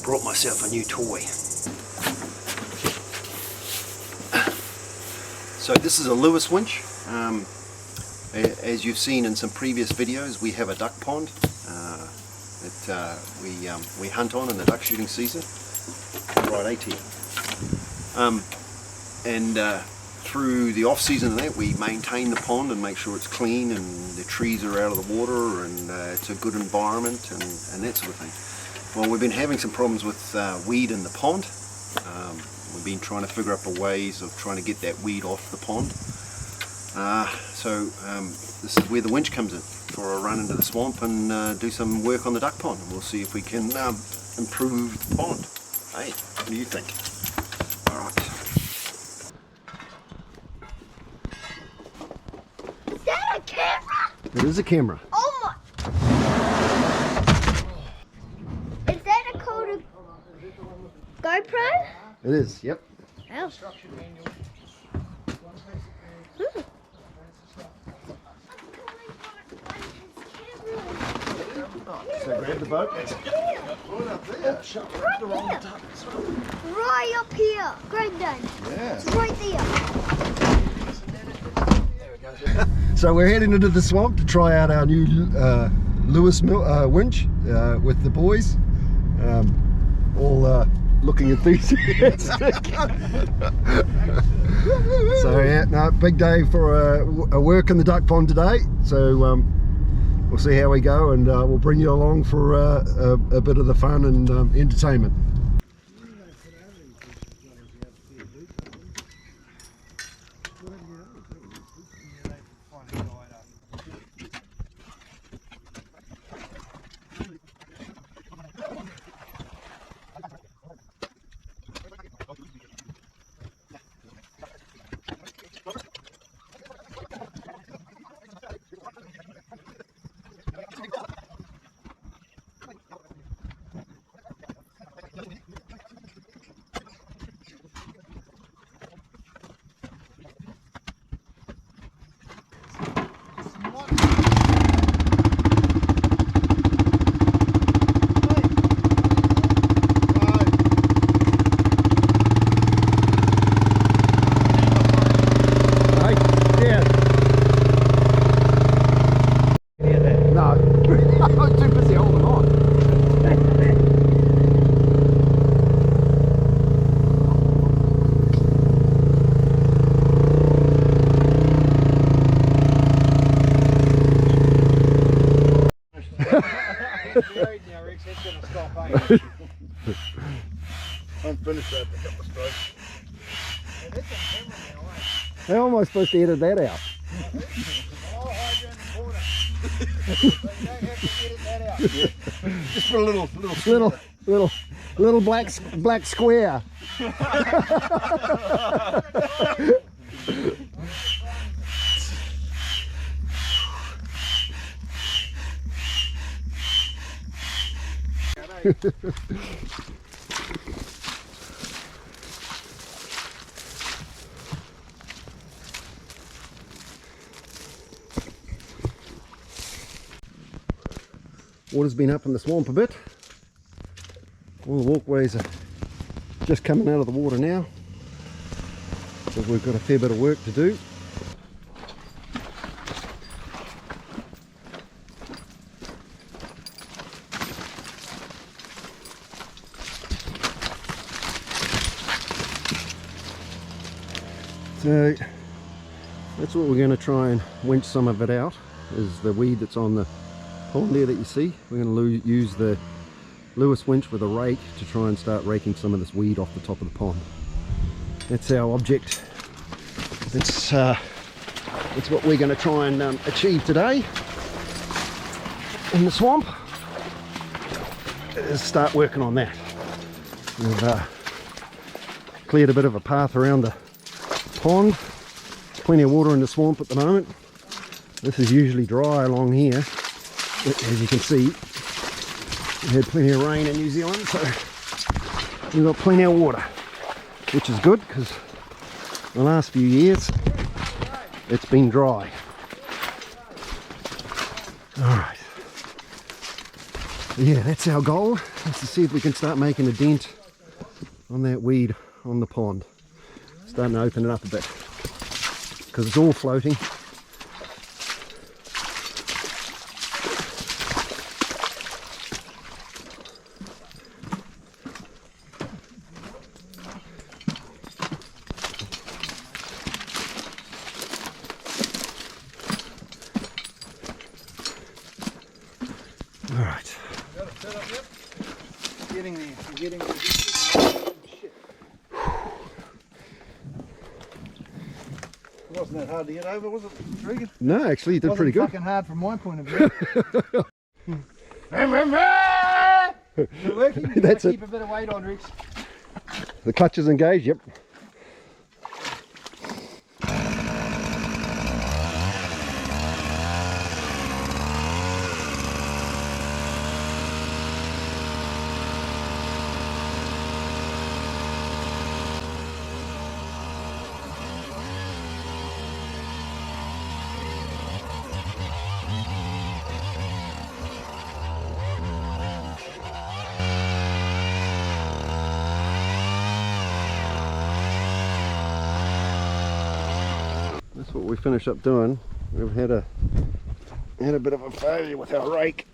brought myself a new toy. So this is a Lewis winch. As you've seen in some previous videos, we have a duck pond that we hunt on in the duck shooting season. Right 8 here. Through the off season of that, we maintain the pond and make sure it's clean and the trees are out of the water and it's a good environment and that sort of thing. Well, we've been having some problems with weed in the pond. We've been trying to figure out the ways of trying to get that weed off the pond. This is where the winch comes in, for a run into the swamp and do some work on the duck pond. And we'll see if we can improve the pond. Hey, what do you think? Alright. Is that a camera? It is a camera. Oh my! Is that a called a GoPro? It is, yep. Oh. So grab the boat. Right up here. Grab that. Yeah. It's right there. So we're heading into the swamp to try out our new Lewis winch with the boys. All looking enthusiastic. So yeah, no, big day for a work in the duck pond today. So we'll see how we go, and we'll bring you along for a bit of the fun and entertainment. I'm finished that a couple of strokes. How am I supposed to edit that out? I'll hide you in the corner. So you don't have to edit that out. Yeah. Just put a little black square. Water's been up in the swamp a bit. All the walkways are just coming out of the water now, so we've got a fair bit of work to do. So that's what we're going to try and winch some of it out, is the weed that's on the pond there that you see. We're going to use the Lewis winch with a rake to try and start raking some of this weed off the top of the pond. That's our object. That's what we're going to try and achieve today in the swamp, is start working on that. We've cleared a bit of a path around the pond. Plenty of water in the swamp at the moment. This is usually dry along here, but as you can see, we had plenty of rain in New Zealand, so we've got plenty of water, which is good because the last few years it's been dry. Alright, Yeah, that's our goal. Is to see if we can start making a dent on that weed on the pond. Starting to open it up a bit because it's all floating. All right. Got it set up yet? Getting there. We're getting there. Shit. It wasn't that hard to get over, was it, Regan? No, actually, you did pretty good. Fucking hard from my point of view. Is it working? That's it. Keep a bit of weight on, Rex. The clutch is engaged, yep. That's what we finished up doing. We've had a bit of a failure with our rake.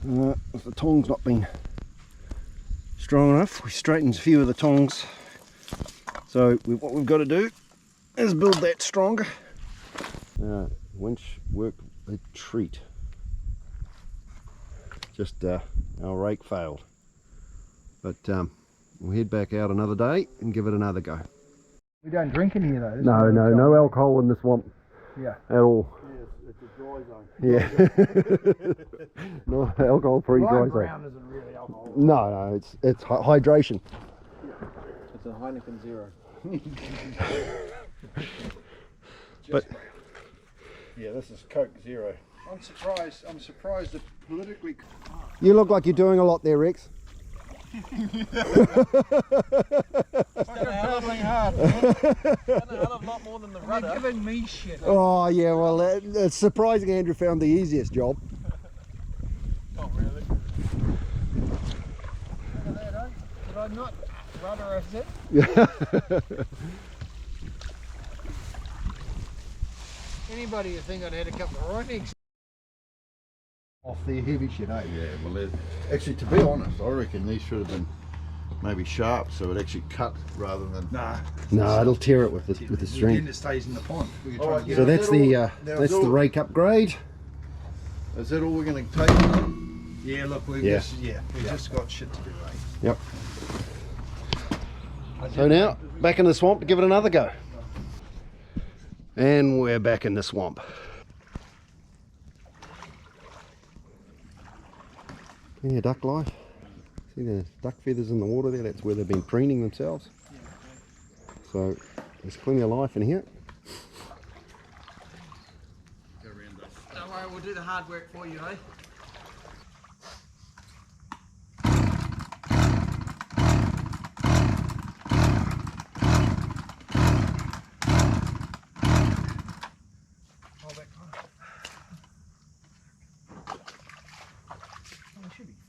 With the tongs not being strong enough, we straightened a few of the tongs. So what we've got to do is build that stronger. Winch worked a treat. Just our rake failed. But we'll head back out another day and give it another go. We don't drink in here though. No alcohol in the swamp. Yeah. At all. Yeah, it's a dry zone. Yeah. No alcohol-free dry zone. Ground isn't really alcohol. No, it's hydration. It's a Heineken Zero. But yeah, this is Coke Zero. I'm surprised that politically. you look like you're doing a lot there, Rex. Fucking paddling hard, man. Done a hell of a lot more than the rudder. They're giving me shit. Oh yeah, well it's surprising Andrew found the easiest job. Not really. Look at that, eh? Did I not rudder us in? Anybody would think I'd had a couple of writings. Off their heavy shit, eh? Yeah, well, actually, to be honest, I reckon these should have been maybe sharp, so it actually cut rather than. Nah. No, it'll tear it with the Then string. it stays in the pond. We can All try right, and get So it. that's the rake upgrade. Is that all we're going to take? Yeah, look, we've Yeah. just got shit to do, eh? Yep. So now back in the swamp to give it another go. And we're back in the swamp. Yeah, duck life. See the duck feathers in the water there? That's where they've been preening themselves. So there's plenty of life in here. Don't worry, we'll do the hard work for you, eh?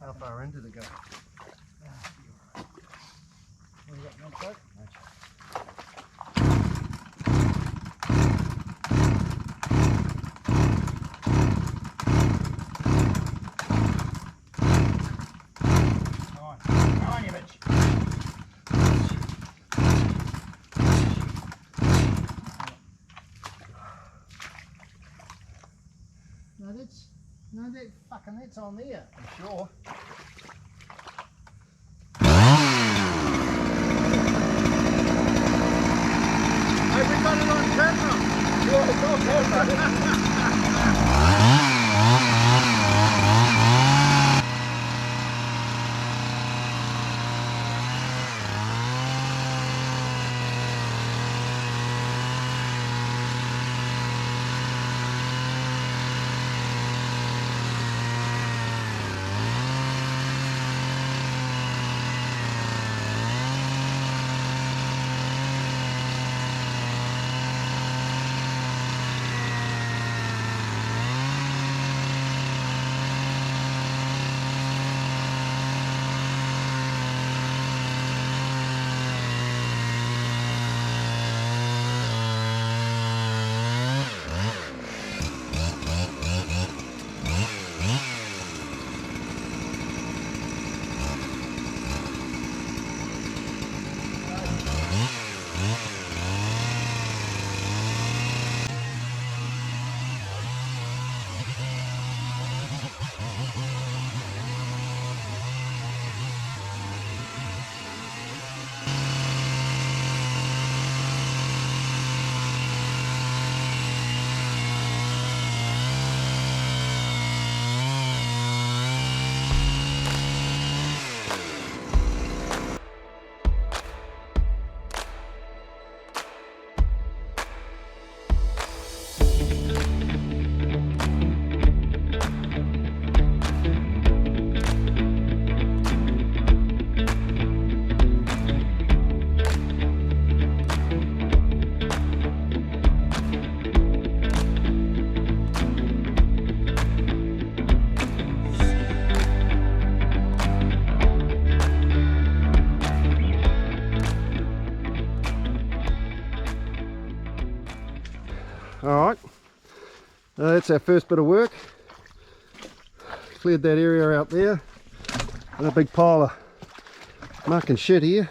How far into the go? That's on there, I'm sure. Hey, we got it on camera. Yeah, it's on camera. That's our first bit of work. Cleared that area out there. And a big pile of muck and shit here.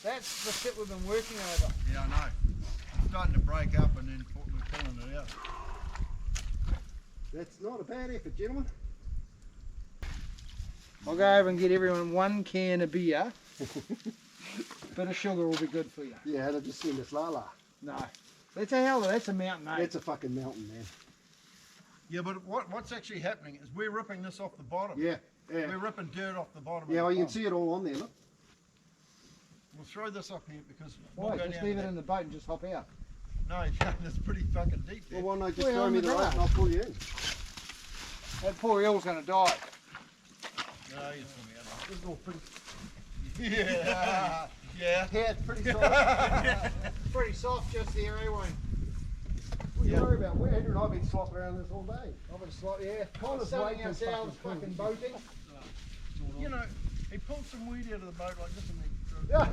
That's the shit we've been working over. Yeah, I know. It's starting to break up and then we're pulling it out. That's not a bad effort, gentlemen. I'll go over and get everyone 1 can of beer. Bit of sugar will be good for you. Yeah, they'll just send us la. No. That's a hell of that's a mountain, mate. That's a fucking mountain, man. Yeah, but what's actually happening is we're ripping this off the bottom. Yeah, yeah. We're ripping dirt off the bottom. Yeah, of well, the you can pond. see it all on there, look. We'll throw this up here because Why? we'll go Just down leave to it in the boat and just hop out. No, it's pretty fucking deep there. Well, why not just We're throw on me the the rope grass. and I'll pull you in? That poor eel's going to die. No, you're from out. This is all pretty... Yeah, yeah. Yeah, it's pretty soft. Pretty soft just there, eh, Wayne? What do you Yeah. worry about? Andrew and I have been slopping around this all day. I've been slightly, yeah. Kind of Selling late and ourselves fucking fucking boating. You know, He pulled some weed out of the boat like this and then. Yeah.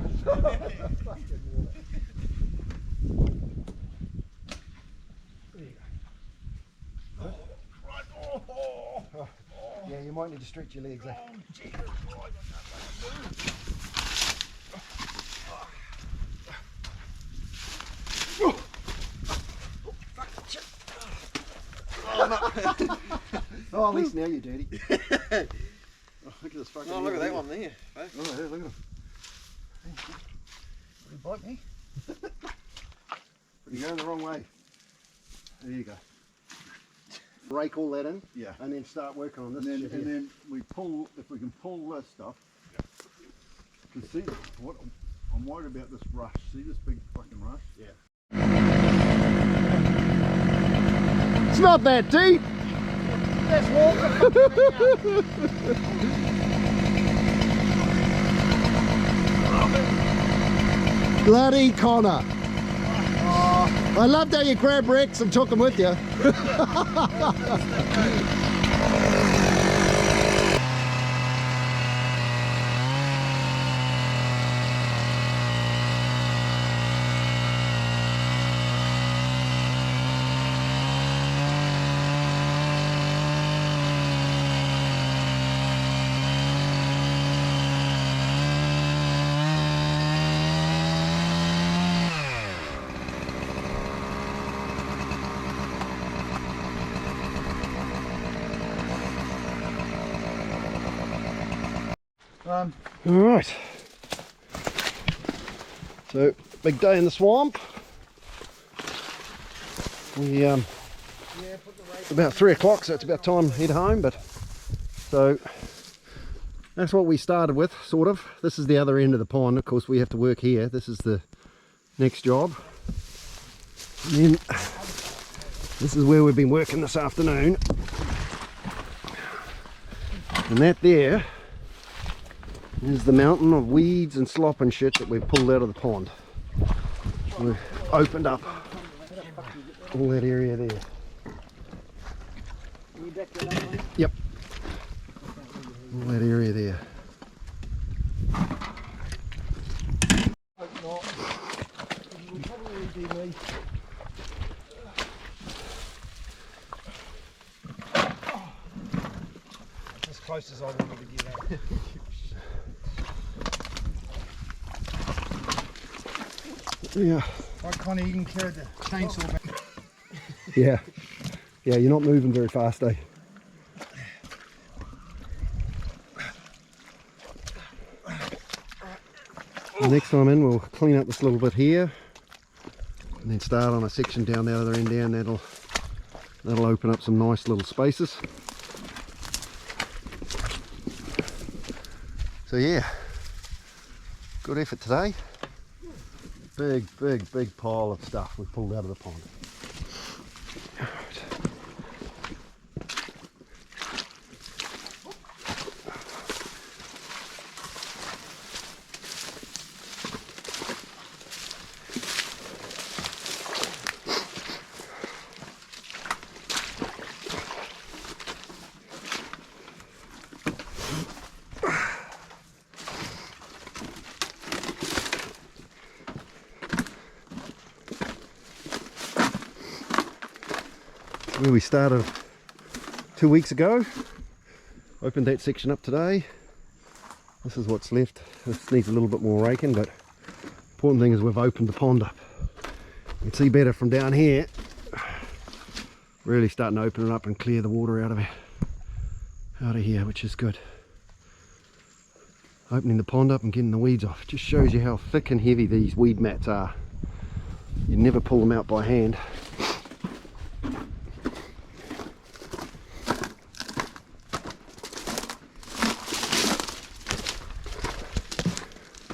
Right, oh. Yeah, you might need to stretch your legs. Eh? Oh, Jesus Christ, I can't Oh, at least now you're dirty. Oh, look at this fucking. Oh, look at that one there. Oh, yeah, look at him. You bite me? You're going the wrong way. There you go. Rake all that in. Yeah. And then start working on this. And then, shit and here. then we pull, if we can pull this stuff. You can see what I'm worried about, this rush. See this big fucking rush? Yeah. It's not that deep. Let's walk Bloody Connor. I loved how you grabbed Rex and took him with you. All right. So big day in the swamp. We about 3 o'clock, so it's about time to head home. But so that's what we started with, sort of. This is the other end of the pond. Of course, we have to work here. This is the next job. And then this is where we've been working this afternoon. And that there is the mountain of weeds and slop and shit that we've pulled out of the pond. We've opened up all that area there. Yep. All that area there. as close as I wanted to get out. Yeah. I can't even carry the chainsaw back. Yeah. Yeah, you're not moving very fast, eh? The next time in, we'll clean up this little bit here and then start on a section down the other end down. That'll open up some nice little spaces. So yeah, good effort today. Big pile of stuff we pulled out of the pond. Where we started 2 weeks ago. Opened that section up today. This is what's left. This needs a little bit more raking, but important thing is we've opened the pond up. You can see better from down here. Really starting to open it up and clear the water out of here, which is good. Opening the pond up and getting the weeds off. It just shows you how thick and heavy these weed mats are. You never pull them out by hand.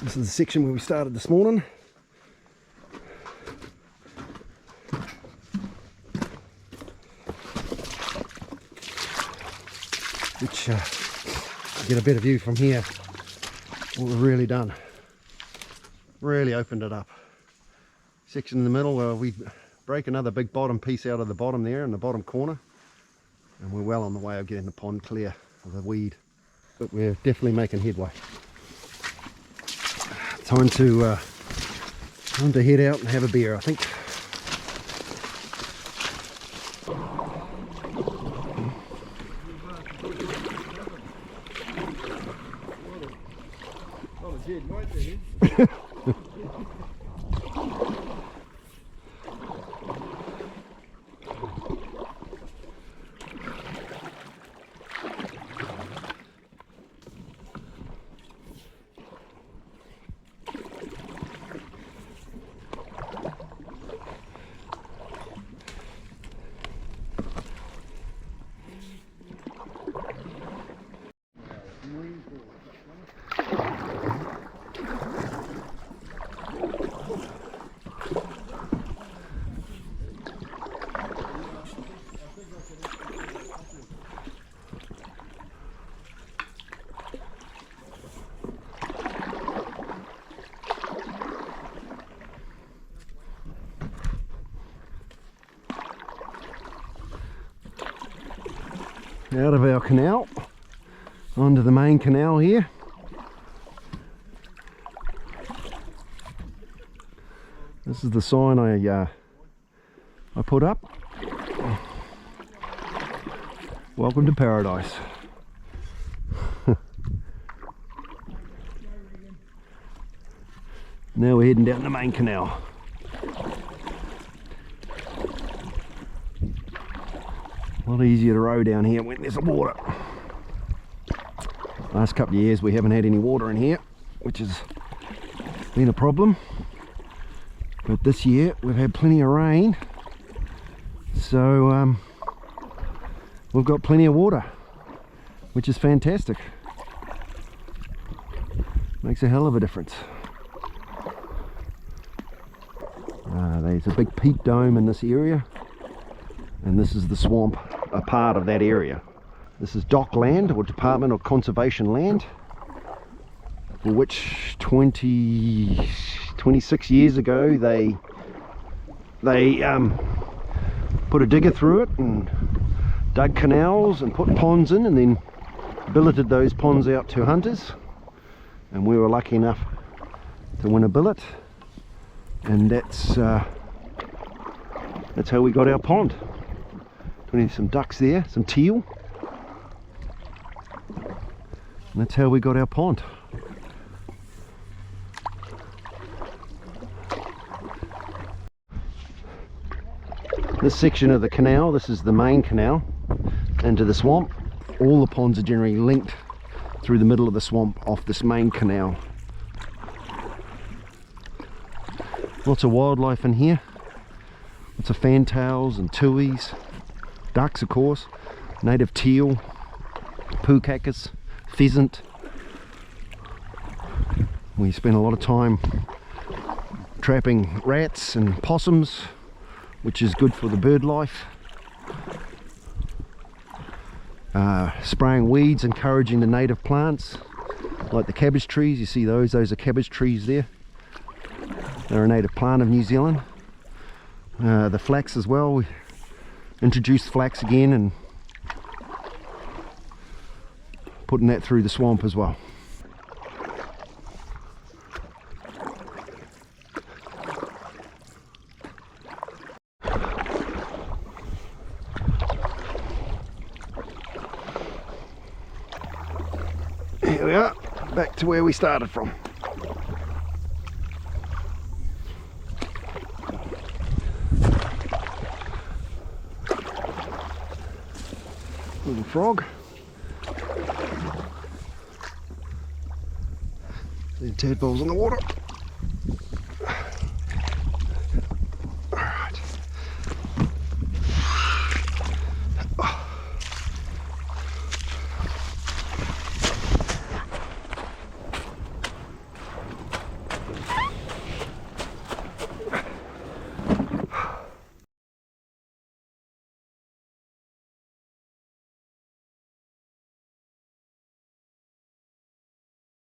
This is the section where we started this morning. Which get a better view from here. What we've really done. Really opened it up. Section in the middle, we break another big bottom piece out of the bottom there in the bottom corner. And we're well on the way of getting the pond clear of the weed. but we're definitely making headway. Time to head out and have a beer, I think. Out of our canal onto the main canal here. This is the sign I put up. Welcome to paradise. Now we're heading down the main canal. A lot easier to row down here when there's water. Last couple of years we haven't had any water in here, which has been a problem. But this year we've had plenty of rain, so we've got plenty of water, which is fantastic. Makes a hell of a difference. There's a big peak dome in this area, and this is the swamp, a part of that area. This is DOC land, or Department of Conservation land, for which 26 years ago they put a digger through it and dug canals and put ponds in, and then billeted those ponds out to hunters, and we were lucky enough to win a billet, and that's how we got our pond. Some ducks there, some teal, and that's how we got our pond. This section of the canal, this is the main canal into the swamp. All the ponds are generally linked through the middle of the swamp off this main canal. Lots of wildlife in here, lots of fantails and tuis, ducks of course, native teal, pukakis, pheasant. We spend a lot of time trapping rats and possums, which is good for the bird life. Spraying weeds, encouraging the native plants like the cabbage trees. You see those are cabbage trees there. They're a native plant of New Zealand. The flax as well, we introduced flax again and putting that through the swamp as well. Here we are, back to where we started from. Little frog. See tadpoles in the water.